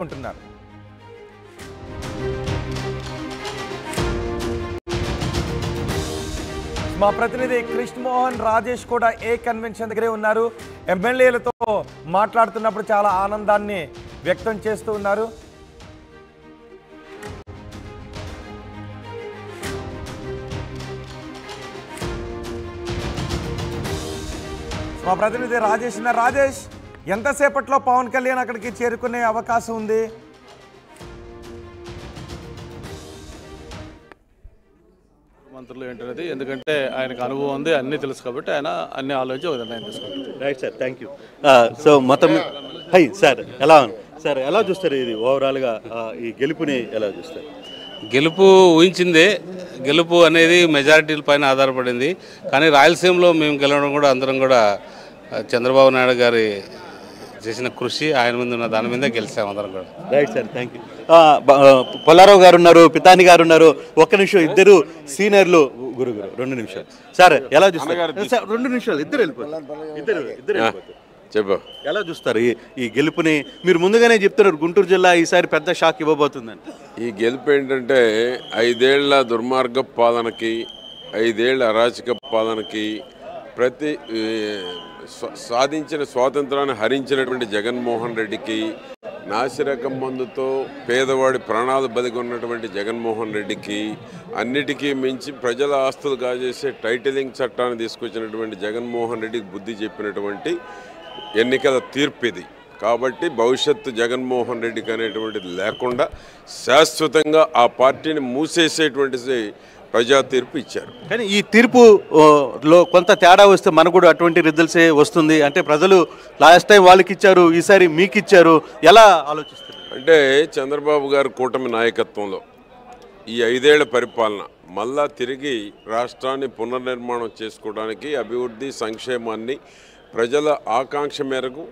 ఉంటున్నారు. మా ప్రతినిధి కృష్ణమోహన్ రాజేష్ కూడా ఏ కన్వెన్షన్ దగ్గరే ఉన్నారు. ఎమ్మెల్యేలతో మాట్లాడుతున్నప్పుడు చాలా ఆనందాన్ని వ్యక్తం చేస్తూ ఉన్నారు. మా ప్రతినిధి రాజేష్ ఉన్నారు. రాజేష్, ఎంతసేపట్లో పవన్ కళ్యాణ్ అక్కడికి చేరుకునే అవకాశం ఉంది? మంత్రులు ఏంటనేది, ఎందుకంటే ఆయనకు అనుభవం ఉంది, అన్నీ తెలుసు కాబట్టి ఆయన అన్ని ఆలోచించి ఒక నిర్ణయం తీసుకుంటారు. Right sir, thank you. So మొత్తం హై సార్, ఎలా సార్ ఎలా చూస్తారు ఇది ఓవరాల్గా ఈ గెలుపుని ఎలా చూస్తారు? గెలుపు ఊహించిందే. గెలుపు అనేది మెజారిటీల పైన ఆధారపడింది. కానీ రాయలసీమలో మేము గెలవడం కూడా అందరం కూడా చంద్రబాబు నాయుడు గారి చేసిన కృషి, ఆయన మీద ఉన్న దాని మీద గెలిచాము అందరం కూడా. Right sir, thank you. Pollarao గారు ఉన్నారు, పితాని గారు ఉన్నారు. ఒక్క నిమిషం, ఇద్దరు సీనియర్లు. గురుగారు 2 నిమిషాలు సార్, ఎలా చూస్తారు? సార్ 2 నిమిషాలు, ఇద్దరు వెళ్ళిపోతారు. చెప్పు, ఎలా చూస్తారు ఈ గెలుపుని? మీరు ముందుగానే చెప్తున్నారు గుంటూరు జిల్లా ఈసారి పెద్ద షాక్ ఇవ్వబోతుందని. ఈ గెలుపు ఏంటంటే 5 ఏళ్ల దుర్మార్గ పాలనకి, 5 ఏళ్ల అరాచక పాలనకి, సాధించిన స్వాతంత్రాన్ని హరించినటువంటి జగన్మోహన్ రెడ్డికి, నాసిరకం మందుతో పేదవాడి ప్రాణాలు బలిగొన్నటువంటి జగన్మోహన్ రెడ్డికి, అన్నిటికీ మించి ప్రజల ఆస్తులు కాజేసే టైటిలింగ్ చట్టాన్ని తీసుకొచ్చినటువంటి జగన్మోహన్ రెడ్డికి బుద్ధి చెప్పినటువంటి ఎన్నికల తీర్పు ఇది. కాబట్టి భవిష్యత్తు జగన్మోహన్ రెడ్డికి అనేటువంటిది లేకుండా శాశ్వతంగా ఆ పార్టీని మూసేసేటువంటి ప్రజా తీర్పు ఇచ్చారు. కానీ ఈ తీర్పులో కొంత తేడా వస్తే మనకు కూడా అటువంటి రిజల్ట్సే వస్తుంది అంటే, ప్రజలు లాస్ట్ టైం వాళ్ళకి ఇచ్చారు, ఈసారి మీకు ఇచ్చారు, ఎలా ఆలోచిస్తారు? అంటే చంద్రబాబు గారి కూటమి నాయకత్వంలో ఈ 5 ఏళ్ల పరిపాలన మళ్ళా తిరిగి రాష్ట్రాన్ని పునర్నిర్మాణం చేసుకోవడానికి, అభివృద్ధి సంక్షేమాన్ని ప్రజల ఆకాంక్ష మేరకు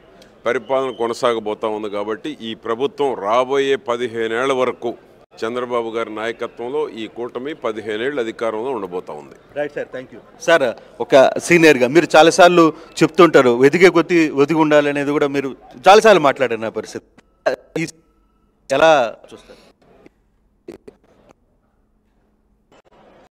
పరిపాలన కొనసాగబోతా ఉంది. కాబట్టి ఈ ప్రభుత్వం రాబోయే 15 ఏళ్ల వరకు చంద్రబాబు గారి నాయకత్వంలో ఈ కూటమి 15 ఏళ్ళు అధికారంలో ఉండబోతా ఉంది. Right sir, thank you. Sir, ఒక సీనియర్గా మీరు చాలాసార్లు చెప్తుంటారు వెదిగే కొద్దీ ఒదిగి ఉండాలి అనేది కూడా మీరు చాలాసార్లు మాట్లాడిన పరిస్థితి ఎలా చూస్తారు?